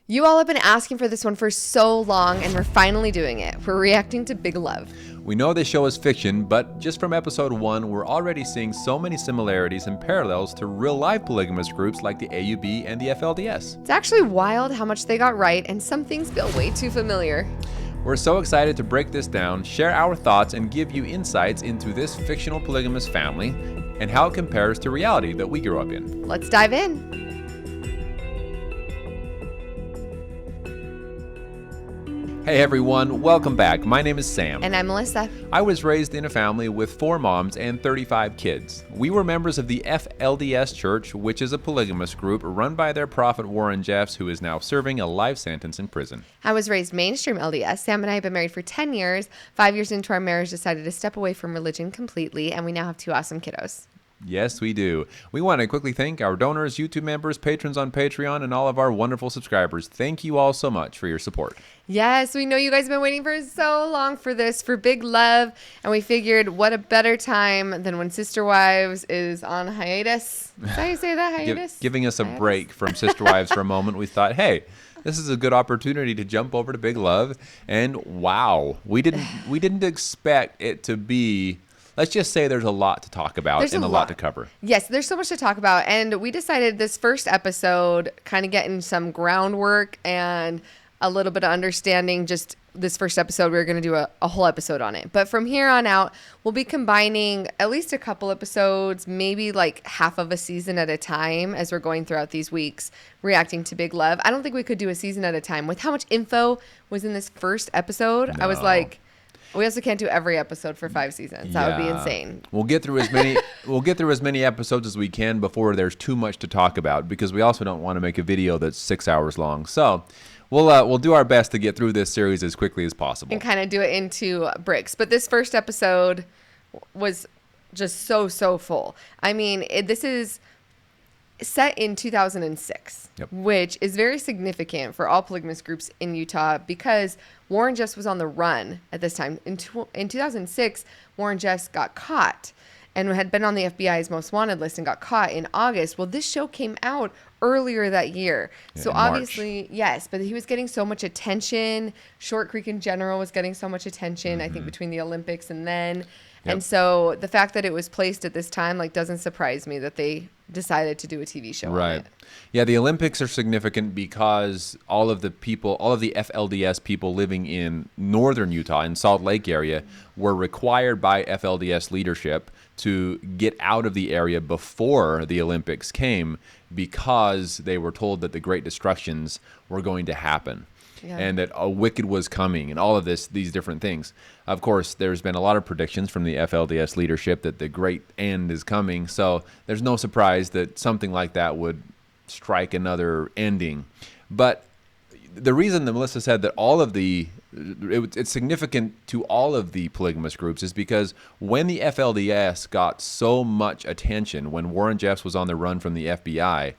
You all have been asking for this one for so long, and we're finally doing it. We're reacting to Big Love. We know this show is fiction, but just from episode 1, we're already seeing so many similarities and parallels to real-life polygamous groups like the AUB and the FLDS. It's actually wild how much they got right, and some things feel way too familiar. We're so excited to break this down, share our thoughts, and give you insights into this fictional polygamous family and how it compares to reality that we grew up in. Let's dive in. Hey everyone, welcome back. My name is Sam. And I'm Melissa. I was raised in a family with 4 moms and 35 kids. We were members of the FLDS Church, which is a polygamous group run by their prophet Warren Jeffs, who is now serving a life sentence in prison. I was raised mainstream LDS. Sam and I have been married for 10 years. 5 years into our marriage, decided to step away from religion completely, and we now have 2 awesome kiddos. Yes, we do. We want to quickly thank our donors, YouTube members, patrons on Patreon, and all of our wonderful subscribers. Thank you all so much for your support. Yes, we know you guys have been waiting for so long for this, for Big Love, and we figured what a better time than when Sister Wives is on hiatus. Is that how you say that, hiatus? Giving us a break from Sister Wives for a moment. We thought, hey, this is a good opportunity to jump over to Big Love, and wow, we didn't expect it to be. Let's just say there's a lot to talk about and a lot to cover. Yes, there's so much to talk about. And we decided this first episode, kind of getting some groundwork and a little bit of understanding. Just this first episode, we were going to do a whole episode on it. But from here on out, we'll be combining at least a couple episodes, maybe like half of a season at a time as we're going throughout these weeks, reacting to Big Love. I don't think we could do a season at a time. With how much info was in this first episode, No. I was like, we also can't do every episode for 5 seasons. That would be insane. We'll get through as many episodes as we can before there's too much to talk about, because we also don't want to make a video that's 6 hours long. So we'll do our best to get through this series as quickly as possible and kind of do it into bricks. But this first episode was just so full. I mean, this is set in 2006, Yep. which is very significant for all polygamous groups in Utah because Warren Jeffs was on the run at this time. In 2006, Warren Jeffs got caught and had been on the FBI's most wanted list and got caught in August. Well, this show came out earlier that year. Yeah, so in obviously, March. Yes, but he was getting so much attention. Short Creek in general was getting so much attention, I think, between the Olympics and then. Yep. And so the fact that it was placed at this time doesn't surprise me that they decided to do a TV show on it. Yeah, the Olympics are significant because all of the FLDS people living in northern Utah, in Salt Lake area, were required by FLDS leadership to get out of the area before the Olympics came because they were told that the Great Destructions were going to happen. Yeah. And that a wicked was coming and all of these different things. Of course, there's been a lot of predictions from the FLDS leadership that the great end is coming. So there's no surprise that something like that would strike another ending. But the reason that Melissa said that it's significant to all of the polygamous groups is because when the FLDS got so much attention, when Warren Jeffs was on the run from the FBI,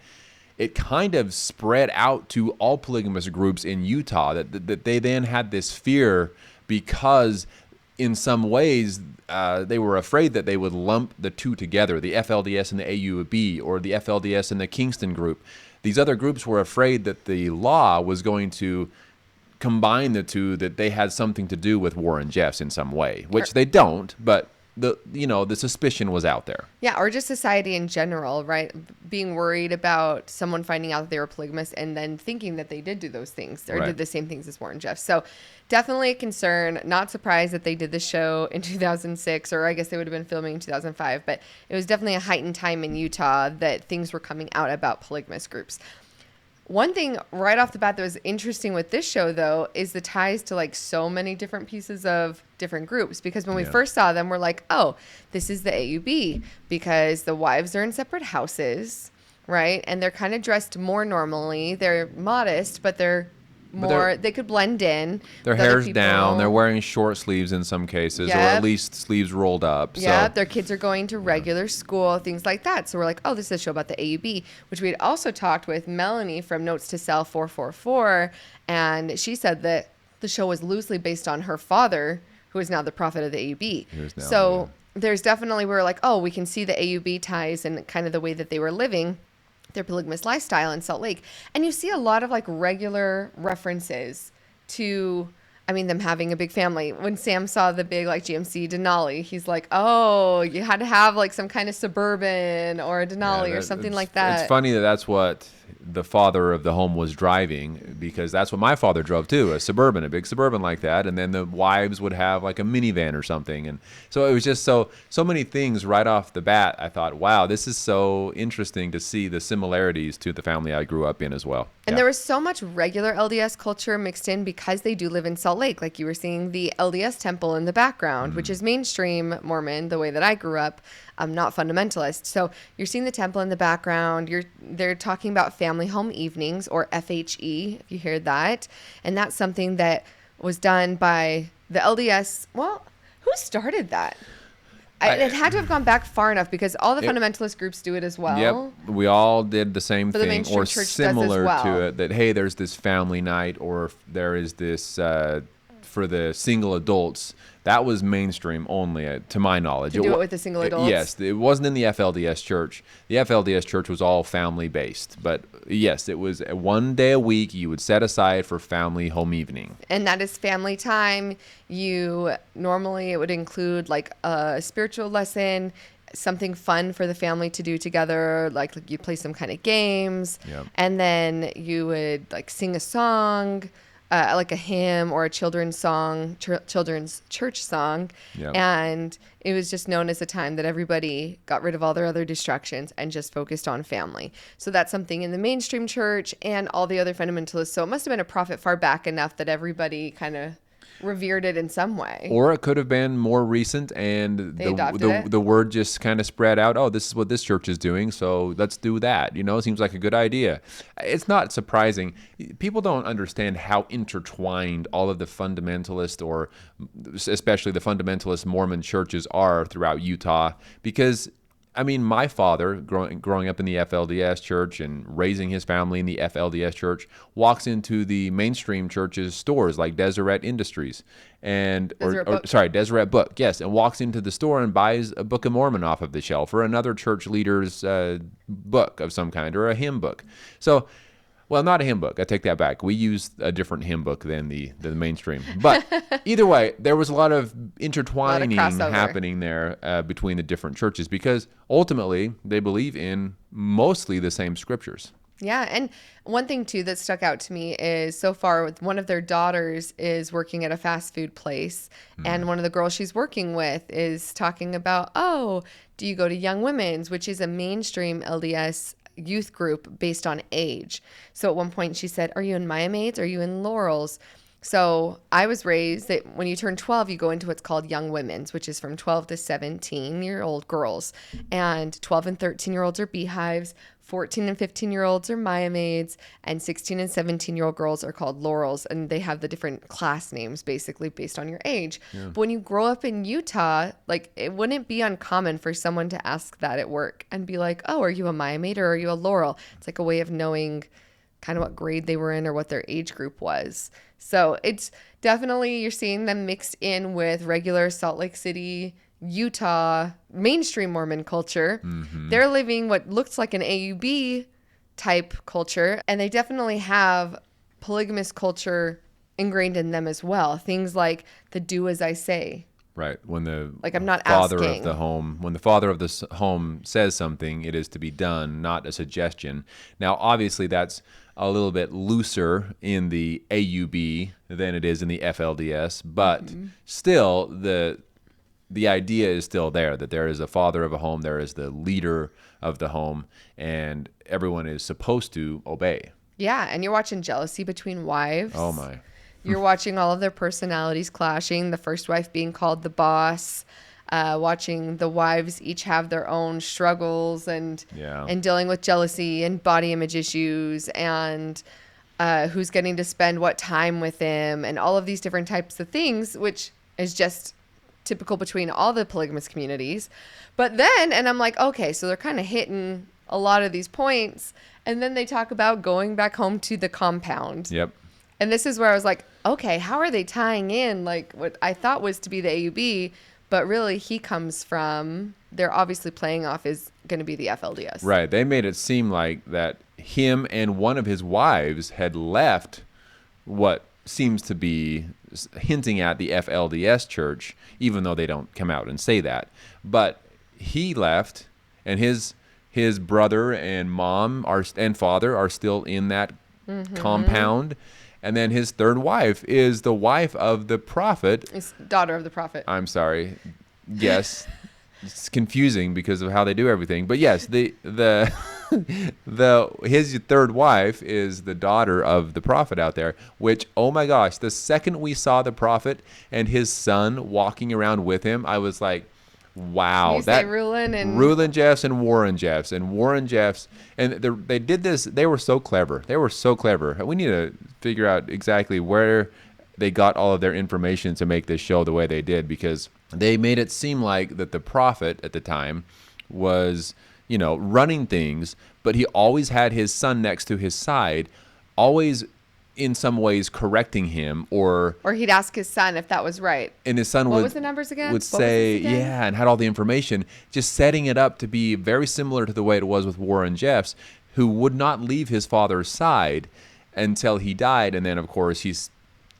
it kind of spread out to all polygamous groups in Utah that they then had this fear because in some ways they were afraid that they would lump the two together, the FLDS and the AUB, or the FLDS and the Kingston group. These other groups were afraid that the law was going to combine the two, that they had something to do with Warren Jeffs in some way, which they don't, but the suspicion was out there. Yeah, or just society in general, right? Being worried about someone finding out that they were polygamous and then thinking that they did do those things or did the same things as Warren Jeffs. So definitely a concern. Not surprised that they did the show in 2006, or I guess they would have been filming in 2005, but it was definitely a heightened time in Utah that things were coming out about polygamous groups. One thing right off the bat that was interesting with this show, though, is the ties to so many different pieces of different groups. Because when we first saw them, we're like, oh, this is the AUB because the wives are in separate houses, right? And they're kind of dressed more normally. They're modest, but they could blend in. Their hair's down. They're wearing short sleeves in some cases, or at least sleeves rolled up. Yeah, their kids are going to regular school, things like that. So we're like, oh, this is a show about the AUB, which we had also talked with Melanie from Notes to Sell 444, and she said that the show was loosely based on her father, who is now the prophet of the AUB. There's definitely, we're like, oh, we can see the AUB ties and kind of the way that they were living. their polygamous lifestyle in Salt Lake. And you see a lot of like regular references to, I mean, them having a big family. When Sam saw the big like GMC Denali, he's like, oh, you had to have like some kind of Suburban or a Denali or something like that. It's funny that that's what the father of the home was driving, because that's what my father drove too, a Suburban, a big Suburban like that. And then the wives would have like a minivan or something. And so it was just so many things right off the bat. I thought, wow, this is so interesting to see the similarities to the family I grew up in as well. And there was so much regular LDS culture mixed in because they do live in Salt Lake. Like you were seeing the LDS temple in the background, which is mainstream Mormon, the way that I grew up. I'm not fundamentalist. So you're seeing the temple in the background. They're talking about family home evenings, or FHE, if you hear that. And that's something that was done by the LDS. Well, who started that? It had to have gone back far enough, because all the fundamentalist groups do it as well. Yep, we all did the same thing, or similar to it. That, hey, there's this family night, or there is this for the single adults. That was mainstream only, to my knowledge. To do it with the single adults? Yes, it wasn't in the FLDS church. The FLDS church was all family-based. But yes, it was one day a week you would set aside for family home evening. And that is family time. Normally it would include like a spiritual lesson, something fun for the family to do together, like you play some kind of games. Yep. And then you would like sing a song, like a hymn or a children's song, children's church song. Yep. And it was just known as a time that everybody got rid of all their other distractions and just focused on family. So that's something in the mainstream church and all the other fundamentalists. So it must have been a prophet far back enough that everybody kind of revered it in some way. Or it could have been more recent, and the word just kind of spread out. Oh, this is what this church is doing, so let's do that. It seems like a good idea. It's not surprising. People don't understand how intertwined all of the fundamentalist, or especially the fundamentalist Mormon churches are throughout Utah, because I mean, my father, growing up in the FLDS church and raising his family in the FLDS church, walks into the mainstream church's stores like Deseret Industries Deseret Book, yes, and walks into the store and buys a Book of Mormon off of the shelf, or another church leader's book of some kind, or a hymn book. So, well, not a hymn book. I take that back. We use a different hymn book than the mainstream. But either way, there was a lot of intertwining happening there between the different churches, because ultimately they believe in mostly the same scriptures. Yeah, and one thing too that stuck out to me is, so far, with one of their daughters is working at a fast food place, and one of the girls she's working with is talking about, oh, do you go to Young Women's, which is a mainstream LDS youth group based on age. So at one point she said, are you in Maya Maids? Are you in Laurel's? So I was raised that when you turn 12, you go into what's called Young Women's, which is from 12 to 17-year-old girls. And 12 and 13-year-olds are Beehives, 14 and 15-year-olds are Maya Maids, and 16 and 17-year-old girls are called Laurels. And they have the different class names basically based on your age. Yeah. But when you grow up in Utah, like, it wouldn't be uncommon for someone to ask that at work and be like, oh, are you a Maya Maid or are you a Laurel? It's like a way of knowing kind of what grade they were in or what their age group was. So it's definitely, you're seeing them mixed in with regular Salt Lake City, Utah, mainstream Mormon culture. Mm-hmm. They're living what looks like an AUB type culture, and they definitely have polygamous culture ingrained in them as well. Things like the do as I say. Right. When the I'm not father asking. of the home, when the father of the home says something, it is to be done, not a suggestion. Now, obviously, that's a little bit looser in the AUB than it is in the FLDS, but still, the idea is still there, that there is a father of a home, there is the leader of the home, and everyone is supposed to obey. Yeah, and you're watching jealousy between wives. Oh, my. You're watching all of their personalities clashing, the first wife being called the boss, watching the wives each have their own struggles and dealing with jealousy and body image issues, and who's getting to spend what time with him, and all of these different types of things, which is just typical between all the polygamous communities. But then, and I'm like, okay, so they're kind of hitting a lot of these points, and then they talk about going back home to the compound. Yep. And this is where I was like, okay, how are they tying in like what I thought was to be the AUB, but really he comes from, they're obviously playing off his going to be the FLDS. Right. They made it seem like that him and one of his wives had left what seems to be hinting at the FLDS church, even though they don't come out and say that. But he left, and his brother and mom and father are still in that compound. And then his third wife is the wife of the prophet. It's daughter of the prophet. I'm sorry. Yes. It's confusing because of how they do everything. But yes, his third wife is the daughter of the prophet out there, which, oh my gosh, the second we saw the prophet and his son walking around with him, I was like, wow. You say Rulon Jeffs and Warren Jeffs. And Warren Jeffs, and they did this, they were so clever. They were so clever. We need to figure out exactly where they got all of their information to make this show the way they did, because they made it seem like that the prophet at the time was, running things, but he always had his son next to his side, always in some ways correcting him, or he'd ask his son if that was right. And his son what was the numbers again? Would say, yeah, and had all the information, just setting it up to be very similar to the way it was with Warren Jeffs, who would not leave his father's side until he died, and then of course he's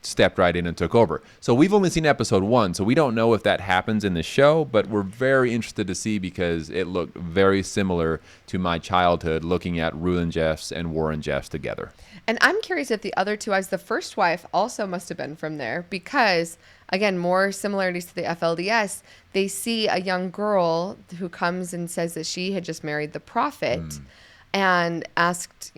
stepped right in and took over. So we've only seen episode 1, so we don't know if that happens in the show, but we're very interested to see, because it looked very similar to my childhood looking at Rulon Jeffs and Warren Jeffs together. And I'm curious if the other two wives, the first wife also must have been from there, because, again, more similarities to the FLDS. They see a young girl who comes and says that she had just married the prophet and asked,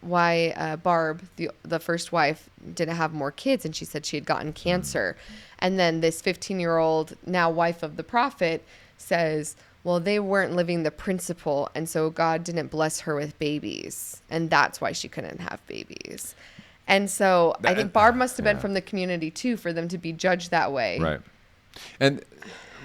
why Barb, the first wife, didn't have more kids, and she said she had gotten cancer. And then this 15-year-old, now wife of the prophet, says, well, they weren't living the principle, and so God didn't bless her with babies, and that's why she couldn't have babies. And so I think Barb must have been from the community too, for them to be judged that way. Right. And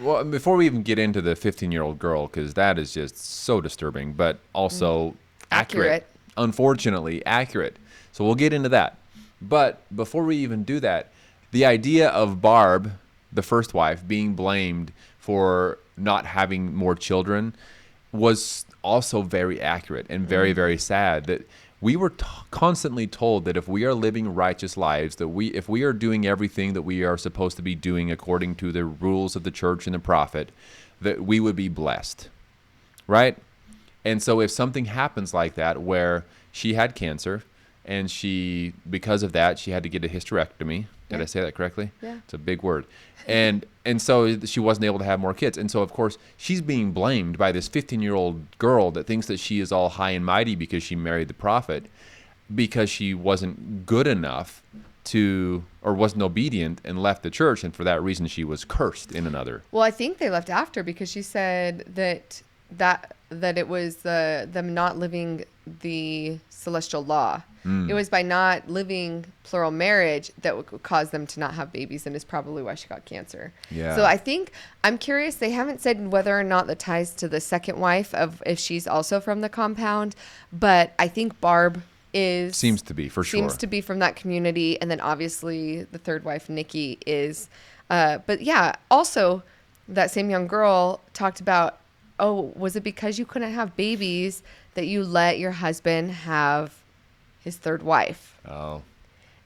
well, before we even get into the 15-year-old girl, because that is just so disturbing, but also accurate. Unfortunately accurate. So we'll get into that. But before we even do that, the idea of Barb, the first wife, being blamed for not having more children was also very accurate and very, very sad. That we were constantly told that if we are living righteous lives, that if we are doing everything that we are supposed to be doing according to the rules of the church and the prophet, that we would be blessed, right? And so if something happens like that, where she had cancer and because of that, she had to get a hysterectomy. Did I say that correctly? Yeah. It's a big word. And so she wasn't able to have more kids. And so, of course, she's being blamed by this 15-year-old girl that thinks that she is all high and mighty because she married the prophet, because she wasn't good enough or wasn't obedient and left the church. And for that reason, she was cursed in another. Well, I think they left after, because she said that it was them not living the celestial law. It was by not living plural marriage that would cause them to not have babies, and is probably why she got cancer. Yeah. So I'm curious, they haven't said whether or not that ties to the second wife, of if she's also from the compound, but I think Barb seems to be from that community, and then obviously the third wife, Nikki, is but yeah, also that same young girl talked about, was it because you couldn't have babies that you let your husband have his third wife? Oh.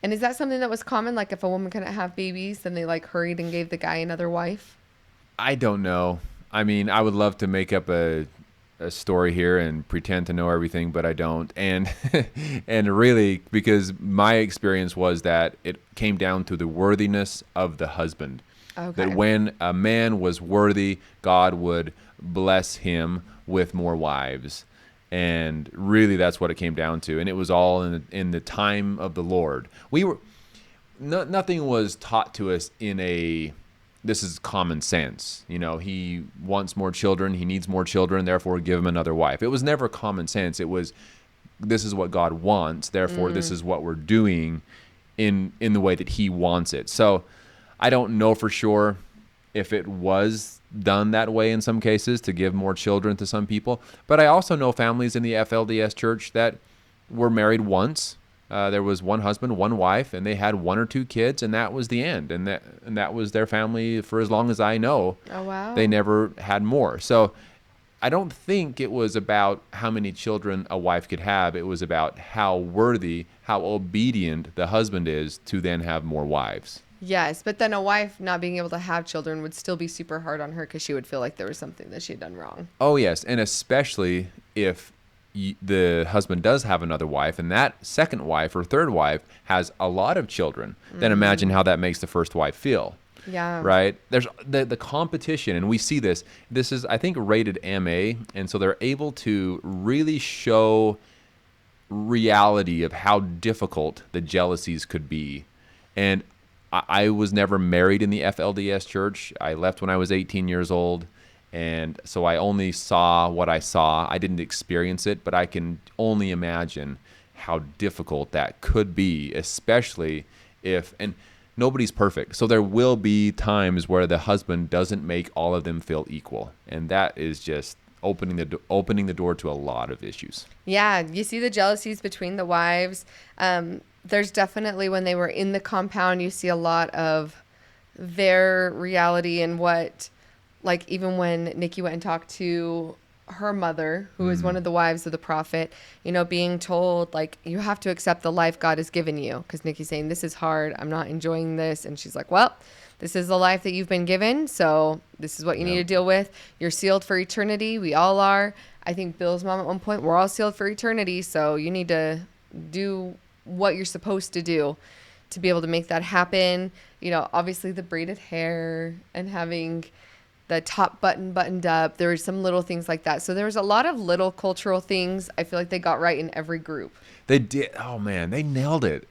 And is that something that was common? Like, if a woman couldn't have babies, then they hurried and gave the guy another wife? I don't know. I mean, I would love to make up a story here and pretend to know everything, but I don't. And really, because my experience was that it came down to the worthiness of the husband. Okay. That when a man was worthy, God would bless him with more wives. And really, that's what it came down to. And it was all in the time of the Lord. Nothing was taught to us this is common sense. He wants more children. He needs more children. Therefore, give him another wife. It was never common sense. It was, this is what God wants. Therefore, this is what we're doing in the way that he wants it. So I don't know for sure if it was done that way in some cases to give more children to some people. But I also know families in the FLDS church that were married once. There was one husband, one wife, and they had 1 or 2 kids, and that was the end. And that was their family for as long as I know. Oh, wow. They never had more. So I don't think it was about how many children a wife could have. It was about how worthy, how obedient the husband is to then have more wives. Yes, but then a wife not being able to have children would still be super hard on her because she would feel like there was something that she had done wrong. Oh, yes. And especially if the husband does have another wife and that second wife or third wife has a lot of children, then imagine how that makes the first wife feel. Yeah. Right? There's the competition, and we see this. This is, I think, rated MA, and so they're able to really show reality of how difficult the jealousies could be. And I was never married in the FLDS church. I left when I was 18 years old, and so I only saw what I saw. I didn't experience it, but I can only imagine how difficult that could be, especially if, and nobody's perfect. So there will be times where the husband doesn't make all of them feel equal, and that is just opening the door to a lot of issues. Yeah, you see the jealousies between the wives. There's definitely, when they were in the compound, you see a lot of their reality and what, like, even when Nikki went and talked to her mother, who is one of the wives of the prophet, you know, being told, like, you have to accept the life God has given you. Because Nikki's saying, this is hard. I'm not enjoying this. And she's like, well, this is the life that you've been given. So this is what you need to deal with. You're sealed for eternity. We all are. I think Bill's mom at one point, we're all sealed for eternity. So you need to do what you're supposed to do to be able to make that happen. You know, obviously the braided hair and having the top button buttoned up. There were some little things like that. So there was a lot of little cultural things I feel like they got right in every group. They did. Oh, man, they nailed it.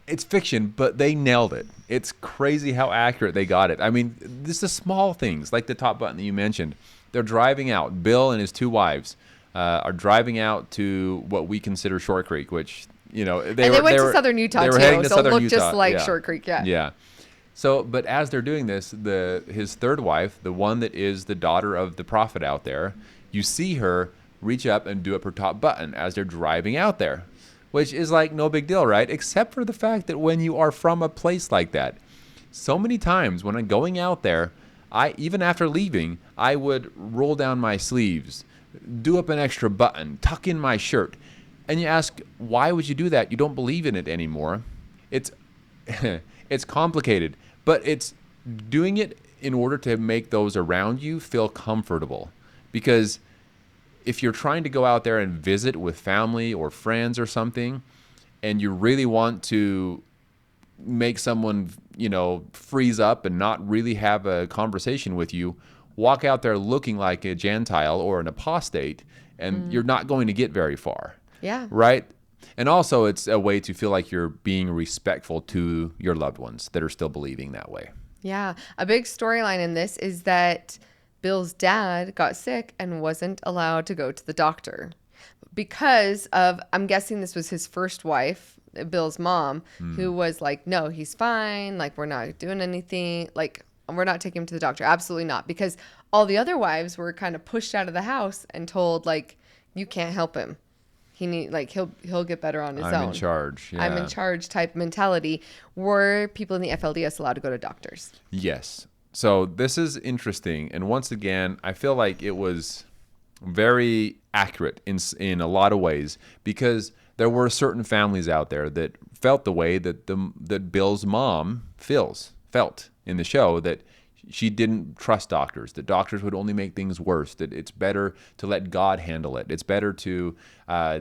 It's fiction, but they nailed it. It's crazy how accurate they got it. I mean, this is the small things, like the top button that you mentioned. They're driving out. Bill and his two wives are driving out to what we consider Short Creek, which, you know, they went to Southern Utah, too. So it looked just like Short Creek, Yeah. So, but as they're doing this, his third wife, the one that is the daughter of the prophet out there, you see her reach up and do up her top button as they're driving out there, which is like no big deal, right? Except for the fact that when you are from a place like that, so many times when I'm going out there, even after leaving, I would roll down my sleeves, do up an extra button, tuck in my shirt. And you ask, why would you do that? You don't believe in it anymore. It's it's complicated, but it's doing it in order to make those around you feel comfortable. Because if you're trying to go out there and visit with family or friends or something, and you really want to make someone, you know, freeze up and not really have a conversation with you, walk out there looking like a Gentile or an apostate, and you're not going to get very far. Yeah. Right? And also, it's a way to feel like you're being respectful to your loved ones that are still believing that way. Yeah. A big storyline in this is that Bill's dad got sick and wasn't allowed to go to the doctor because of, I'm guessing this was his first wife, Bill's mom, who was like, no, he's fine. Like, we're not doing anything. Like, we're not taking him to the doctor. Absolutely not. Because all the other wives were kind of pushed out of the house and told, like, you can't help him. He'll get better on his own. I'm in charge. Yeah. I'm in charge type mentality. Were people in the FLDS allowed to go to doctors? Yes. So this is interesting. And once again, I feel like it was very accurate in a lot of ways, because there were certain families out there that felt the way that Bill's mom felt in the show, that she didn't trust doctors, that doctors would only make things worse, that it's better to let God handle it. It's better to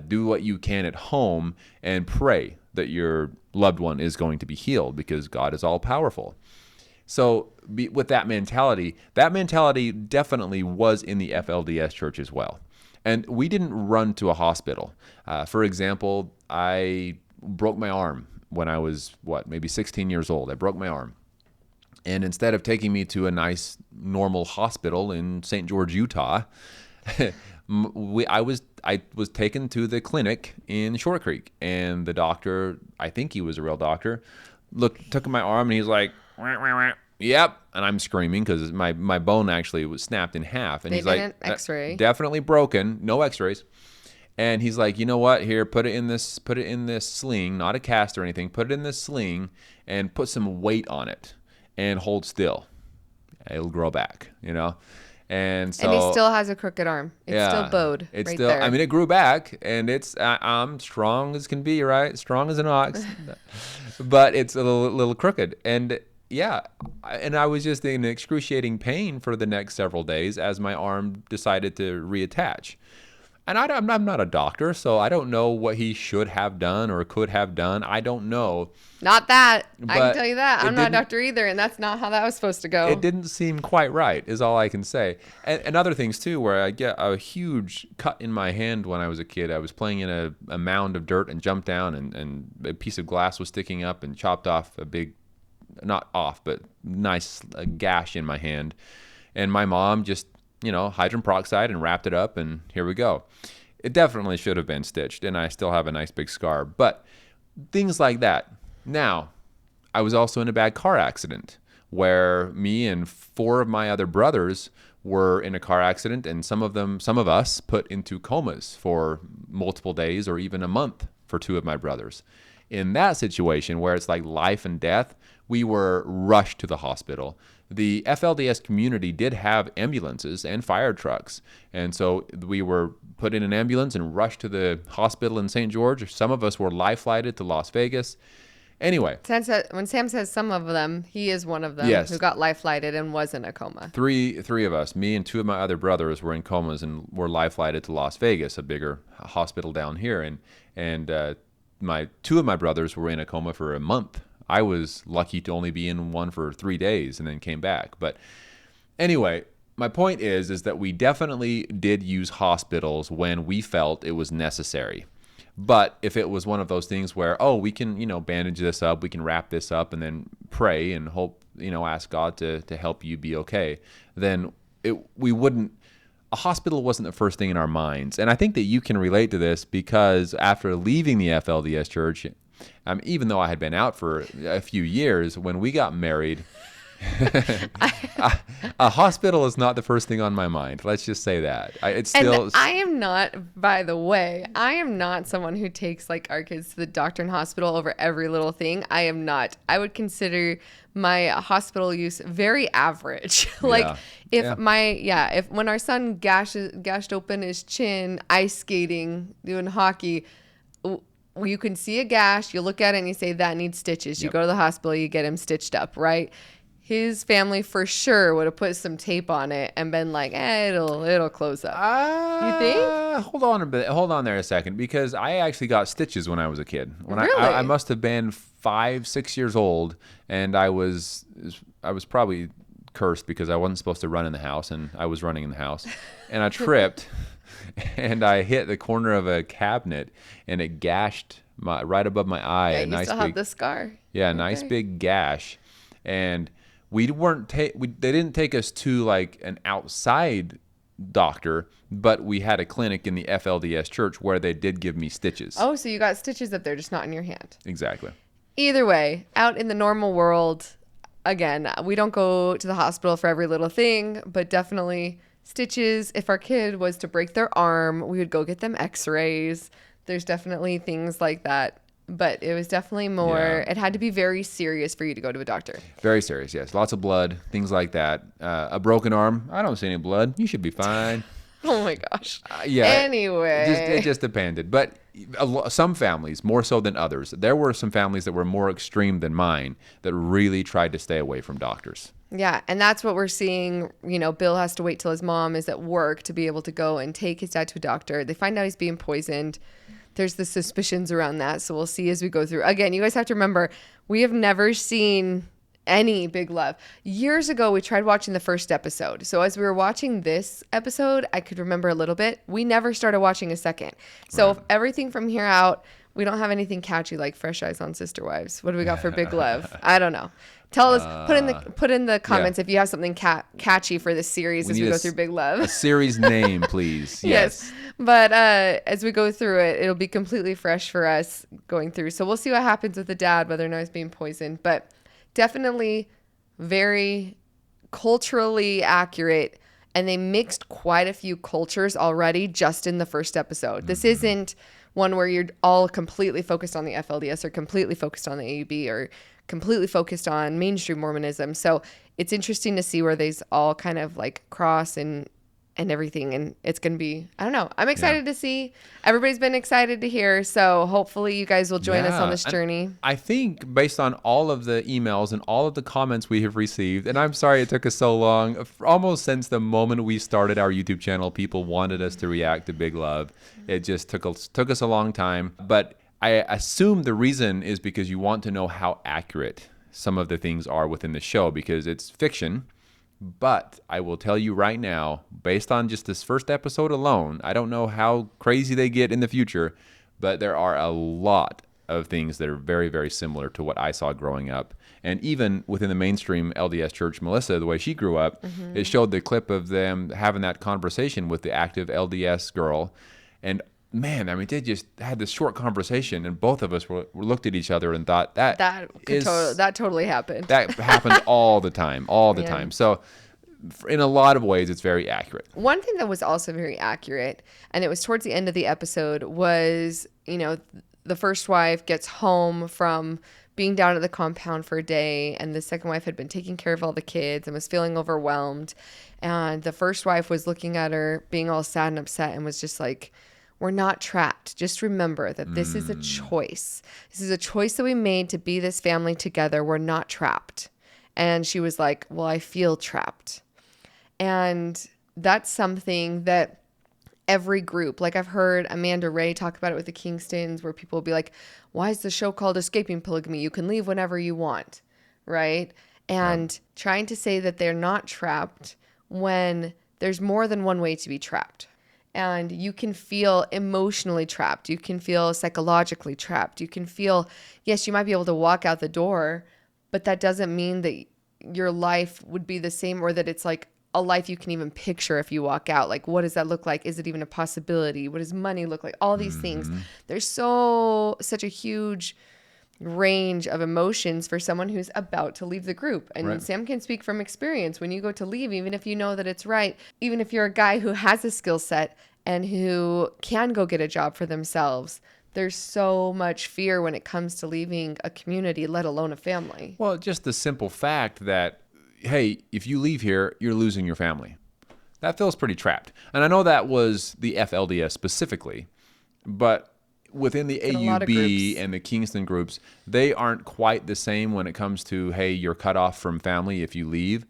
do what you can at home and pray that your loved one is going to be healed, because God is all powerful. So with that mentality definitely was in the FLDS church as well. And we didn't run to a hospital. For example, I broke my arm when I was, maybe 16 years old. I broke my arm. And instead of taking me to a nice, normal hospital in St. George, Utah, I was taken to the clinic in Short Creek. And the doctor, I think he was a real doctor, took my arm and he's like, wah, wah, wah. Yep. And I'm screaming because my bone actually was snapped in half. And he's like, X-ray. Definitely broken, no x-rays. And he's like, you know what? Here, put it in this sling, not a cast or anything. Put it in this sling and put some weight on it and hold still. It'll grow back, you know? And so, and he still has a crooked arm. It's still bowed. It's right still. there. I mean, it grew back, and I'm strong as can be, right? Strong as an ox, but it's a little crooked. And yeah, and I was just in excruciating pain for the next several days as my arm decided to reattach. And I'm not a doctor, so I don't know what he should have done or could have done. I don't know. Not that. I can But tell you that. I'm not a doctor either, and that's not how that was supposed to go. It didn't seem quite right, is all I can say. And other things, too, where I get a huge cut in my hand when I was a kid. I was playing in a mound of dirt and jumped down, and a piece of glass was sticking up and chopped off a big, not off, but nice gash in my hand. And my mom just, hydrogen peroxide and wrapped it up, and here we go. It definitely should have been stitched, and I still have a nice big scar. But things like that. Now, I was also in a bad car accident where me and 4 of my other brothers were in a car accident, and some of us put into comas for multiple days or even a month for 2 of my brothers. In that situation where it's like life and death, we were rushed to the hospital. The FLDS community did have ambulances and fire trucks, and so we were put in an ambulance and rushed to the hospital in St. George. Some of us were life-flighted to Las Vegas. Anyway. When Sam says some of them, he is one of them who got life-flighted and was in a coma. Three of us, me and 2 of my other brothers, were in comas and were life-flighted to Las Vegas, a bigger hospital down here, and 2 of my brothers were in a coma for a month. I was lucky to only be in one for 3 days and then came back. But anyway, my point is that we definitely did use hospitals when we felt it was necessary. But if it was one of those things where, we can, bandage this up, we can wrap this up and then pray and hope, ask God to help you be okay, then we wouldn't. A hospital wasn't the first thing in our minds. And I think that you can relate to this because after leaving the FLDS church, even though I had been out for a few years, when we got married, a hospital is not the first thing on my mind. Let's just say that. I am not, by the way, I am not someone who takes like our kids to the doctor and hospital over every little thing. I am not. I would consider my hospital use very average. If when our son gashed open his chin, ice skating, doing hockey, you can see a gash, you look at it and you say that needs stitches. You go to the hospital, you get him stitched up, right? His family for sure would have put some tape on it and been like, it'll close up. You think? Hold on there a second, because I actually got stitches when I was a kid. Really? I must have been 5-6 years old, and I was probably cursed because I wasn't supposed to run in the house, and I was running in the house, and I tripped. And I hit the corner of a cabinet, and it gashed right above my eye. Yeah, you still have the scar. Yeah, nice big gash. And they didn't take us to like an outside doctor, but we had a clinic in the FLDS church where they did give me stitches. Oh, so you got stitches up there, just not in your hand. Exactly. Either way, out in the normal world, again, we don't go to the hospital for every little thing, but definitely stitches. If our kid was to break their arm, we would go get them x-rays. There's definitely things like that. But it was definitely more, it had to be very serious for you to go to a doctor. Very serious, yes. Lots of blood, things like that. A broken arm, I don't see any blood. You should be fine. Oh my gosh. Anyway. It just depended. But some families, more so than others, there were some families that were more extreme than mine that really tried to stay away from doctors. Yeah, and that's what we're seeing. Bill has to wait till his mom is at work to be able to go and take his dad to a doctor. They find out he's being poisoned. There's the suspicions around that, so we'll see as we go through. Again, you guys have to remember, we have never seen any Big Love. Years ago, we tried watching the first episode. So as we were watching this episode, I could remember a little bit. We never started watching a second. So everything from here out, we don't have anything catchy like Fresh Eyes on Sister Wives. What do we got for Big Love? I don't know. Tell us, put in the comments if you have something catchy for this series as we go through Big Love. A series name, please. Yes. But as we go through it, it'll be completely fresh for us going through. So we'll see what happens with the dad, whether or not he's being poisoned. But definitely very culturally accurate. And they mixed quite a few cultures already just in the first episode. This isn't one where you're all completely focused on the FLDS or completely focused on the AUB or completely focused on mainstream Mormonism. So it's interesting to see where these all kind of like cross and everything. And it's going to be, I don't know. I'm excited to see. Everybody's been excited to hear. So hopefully you guys will join us on this journey. I think based on all of the emails and all of the comments we have received, and I'm sorry it took us so long, almost since the moment we started our YouTube channel, people wanted us to react to Big Love. It just took us a long time. But I assume the reason is because you want to know how accurate some of the things are within the show, because it's fiction. But I will tell you right now, based on just this first episode alone, I don't know how crazy they get in the future, but there are a lot of things that are very, very similar to what I saw growing up. And even within the mainstream LDS church, Melissa, the way she grew up, it showed the clip of them having that conversation with the active LDS girl. And man, I mean, they just had this short conversation, and both of us were looked at each other and thought that totally happened. That happened all the time, time. So in a lot of ways, it's very accurate. One thing that was also very accurate, and it was towards the end of the episode, was, the first wife gets home from being down at the compound for a day, and the second wife had been taking care of all the kids and was feeling overwhelmed. And the first wife was looking at her, being all sad and upset, and was just like, we're not trapped. Just remember that this is a choice. This is a choice that we made to be this family together. We're not trapped. And she was like, well, I feel trapped. And that's something that every group, like I've heard Amanda Ray talk about it with the Kingstons, where people will be like, why is the show called Escaping Polygamy? You can leave whenever you want, right? And trying to say that they're not trapped when there's more than one way to be trapped. And you can feel emotionally trapped. You can feel psychologically trapped. You can feel, yes, you might be able to walk out the door, but that doesn't mean that your life would be the same, or that it's like a life you can even picture if you walk out. Like, what does that look like? Is it even a possibility? What does money look like? All these things. There's such a huge range of emotions for someone who's about to leave the group. And Sam can speak from experience. When you go to leave, even if you know that it's right, even if you're a guy who has a skill set and who can go get a job for themselves, there's so much fear when it comes to leaving a community, let alone a family. Well, just the simple fact that, hey, if you leave here, you're losing your family. That feels pretty trapped. And I know that was the FLDS specifically, but within the AUB and the Kingston groups, they aren't quite the same when it comes to, hey, you're cut off from family if you leave.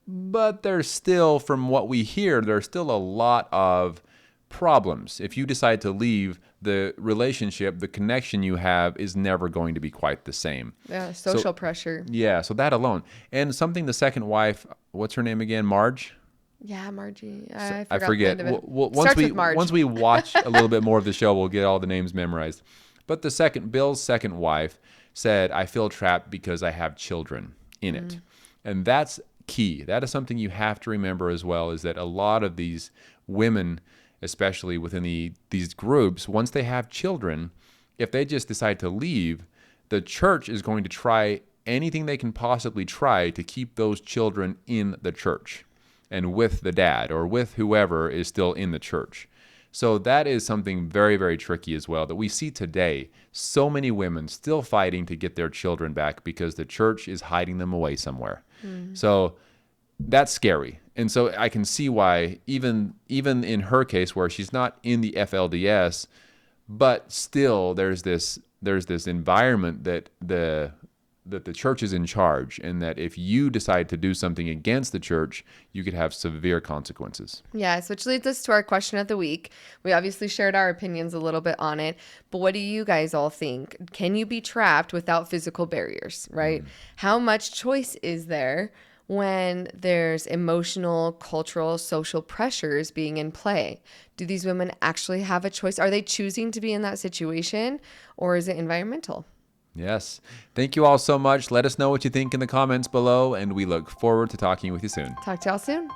But there's still, from what we hear, there's still a lot of problems. If you decide to leave, the relationship, the connection you have is never going to be quite the same. Yeah, social pressure. Yeah, so that alone. And something the second wife, what's her name again? Marge? Yeah, Margie. I forget. Once we watch a little bit more of the show, we'll get all the names memorized. But Bill's second wife said, I feel trapped because I have children in it. And that's key. That is something you have to remember as well, is that a lot of these women, especially within these groups, once they have children, if they just decide to leave, the church is going to try anything they can possibly try to keep those children in the church and with the dad or with whoever is still in the church. So that is something very, very tricky as well that we see today. So many women still fighting to get their children back because the church is hiding them away somewhere. So that's scary. And so I can see why even in her case, where she's not in the FLDS, but still there's this environment that the church is in charge, and that if you decide to do something against the church, you could have severe consequences. Yes, which leads us to our question of the week. We obviously shared our opinions a little bit on it, but what do you guys all think? Can you be trapped without physical barriers, right? How much choice is there when there's emotional, cultural, social pressures being in play? Do these women actually have a choice? Are they choosing to be in that situation, or is it environmental? Yes. Thank you all so much. Let us know what you think in the comments below, and we look forward to talking with you soon. Talk to y'all soon.